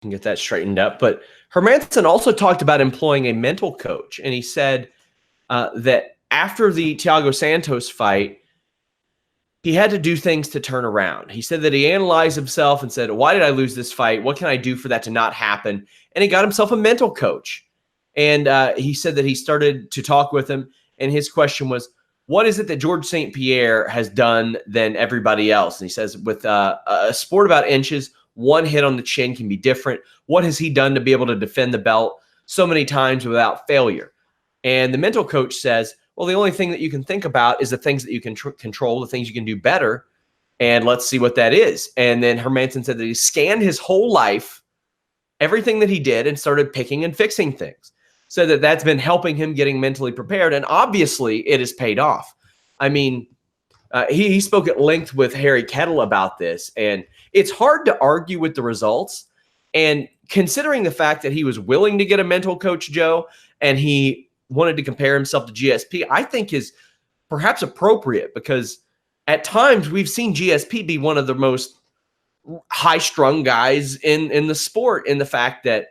can get that straightened up. But Hermanson also talked about employing a mental coach, and he said that after the Thiago Santos fight, he had to do things to turn around. He said that he analyzed himself and said, why did I lose this fight? What can I do for that to not happen? And he got himself a mental coach. And he said that he started to talk with him. And his question was, what is it that George St-Pierre has done than everybody else? And he says, with a sport about inches, one hit on the chin can be different. What has he done to be able to defend the belt so many times without failure? And the mental coach says, well, the only thing that you can think about is the things that you can control, the things you can do better, and let's see what that is. And then Hermanson said that he scanned his whole life, everything that he did, and started picking and fixing things. So that's been helping him getting mentally prepared, and obviously it has paid off. I mean, he spoke at length with Harry Kettle about this, and it's hard to argue with the results. And considering the fact that he was willing to get a mental coach, Joe, and he wanted to compare himself to GSP, I think is perhaps appropriate, because at times we've seen GSP be one of the most high-strung guys in the sport, in the fact that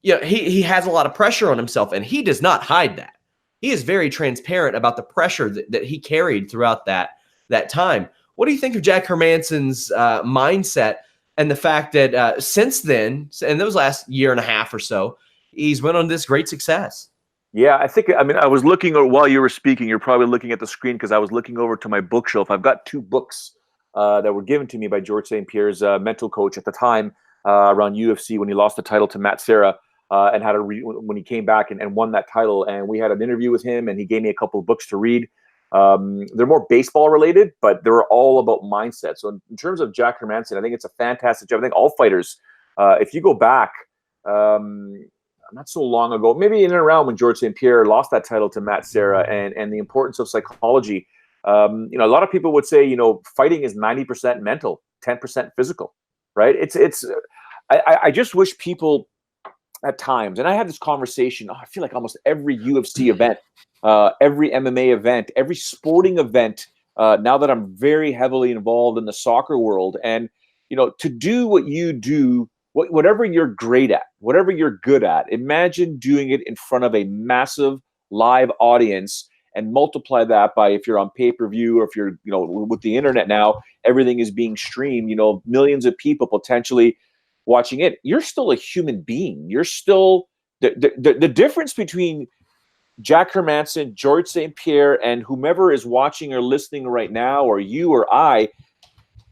he has a lot of pressure on himself, and he does not hide that. He is very transparent about the pressure that he carried throughout that time. What do you think of Jack Hermanson's mindset, and the fact that since then, in those last year and a half or so, he's went on this great success? Yeah, I was looking, or while you were speaking, you're probably looking at the screen, because I was looking over to my bookshelf. I've got 2 books that were given to me by George St-Pierre's mental coach at the time, around UFC, when he lost the title to Matt Serra, and had when he came back and won that title. And we had an interview with him, and he gave me a couple of books to read. They're more baseball related, but they're all about mindset. So in terms of Jack Hermanson, I think it's a fantastic job. I think all fighters, if you go back, not so long ago, maybe in and around when George St-Pierre lost that title to Matt Serra, and the importance of psychology. A lot of people would say, fighting is 90% mental, 10% physical, right? I just wish people at times, and I had this conversation, I feel like almost every UFC event, every MMA event, every sporting event, now that I'm very heavily involved in the soccer world, and, to do what you do, whatever you're great at, whatever you're good at, imagine doing it in front of a massive live audience, and multiply that by, if you're on pay-per-view, or if you're, with the internet now, everything is being streamed, millions of people potentially watching it. You're still a human being. You're still the difference between Jack Hermanson, George St-Pierre, and whomever is watching or listening right now, or you or I,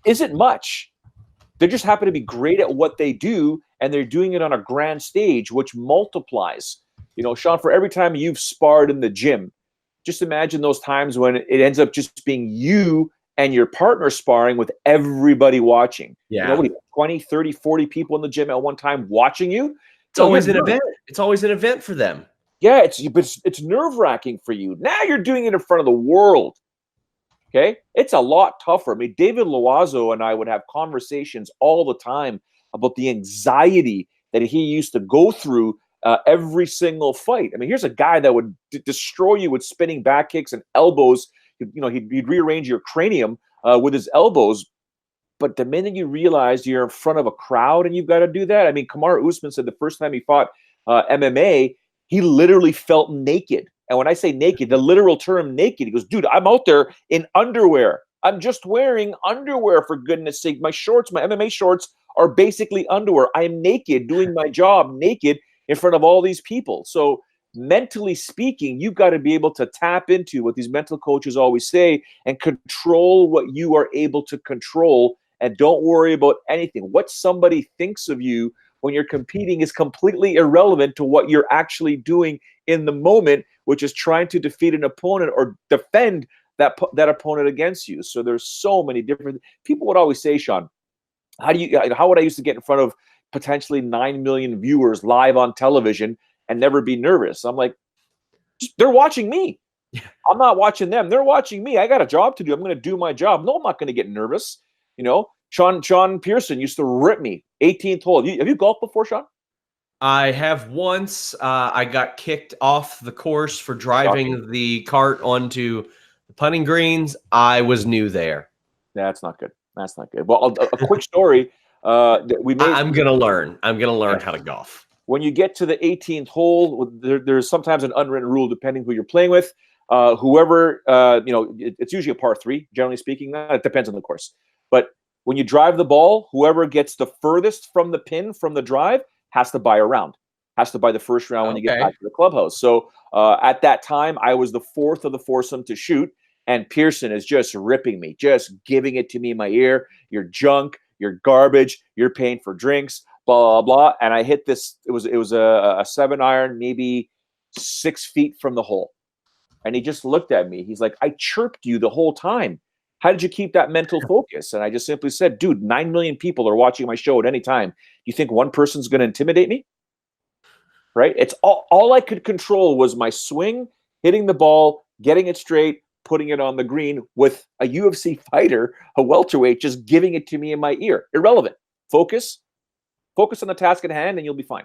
isn't much. They just happen to be great at what they do, and they're doing it on a grand stage, which multiplies. Sean, for every time you've sparred in the gym, just imagine those times when it ends up just being you and your partner sparring with everybody watching. Yeah. 20, 30, 40 people in the gym at one time watching you. It's always an event. It's always an event for them. Yeah, it's nerve-wracking for you. Now you're doing it in front of the world. Okay? It's a lot tougher. I mean, David Loazo and I would have conversations all the time about the anxiety that he used to go through every single fight. I mean, here's a guy that would destroy you with spinning back kicks and elbows. He'd rearrange your cranium with his elbows. But the minute you realize you're in front of a crowd and you've got to do that, I mean, Kamaru Usman said the first time he fought MMA, he literally felt naked. And when I say naked, the literal term naked, he goes, dude, I'm out there in underwear. I'm just wearing underwear, for goodness sake. My shorts, my MMA shorts are basically underwear. I'm naked doing my job, naked in front of all these people. So mentally speaking, you've got to be able to tap into what these mental coaches always say and control what you are able to control, and don't worry about anything. What somebody thinks of you when you're competing is completely irrelevant to what you're actually doing in the moment, which is trying to defeat an opponent or defend that opponent against you. So there's so many different people would always say, Sean, how would I used to get in front of potentially 9 million viewers live on television and never be nervous? I'm like, they're watching me. I'm not watching them. They're watching me. I got a job to do. I'm going to do my job. No, I'm not going to get nervous. Sean Pearson used to rip me 18th hole. Have you golfed before, Sean? I have once. I got kicked off the course for driving the cart onto the putting greens. I was new there. That's not good. That's not good. Well, a quick story. We may. I'm gonna learn. I'm gonna learn Yeah. how to golf. When you get to the 18th hole, there's sometimes an unwritten rule depending who you're playing with. Whoever, it's usually a par 3, generally speaking. It depends on the course. But when you drive the ball, whoever gets the furthest from the pin, from the drive, has to buy a round, has to buy the first round when you get back to the clubhouse. So at that time, I was the fourth of the foursome to shoot, and Pearson is just ripping me, just giving it to me in my ear. You're junk, you're garbage, you're paying for drinks, blah, blah, blah. And I hit this, it was a 7-iron, maybe 6 feet from the hole. And he just looked at me. He's like, I chirped you the whole time. How did you keep that mental focus? And I just simply said, dude, 9 million people are watching my show at any time. You think one person's going to intimidate me? Right? It's all I could control was my swing, hitting the ball, getting it straight, putting it on the green, with a UFC fighter, a welterweight, just giving it to me in my ear. Irrelevant. Focus on the task at hand, and you'll be fine.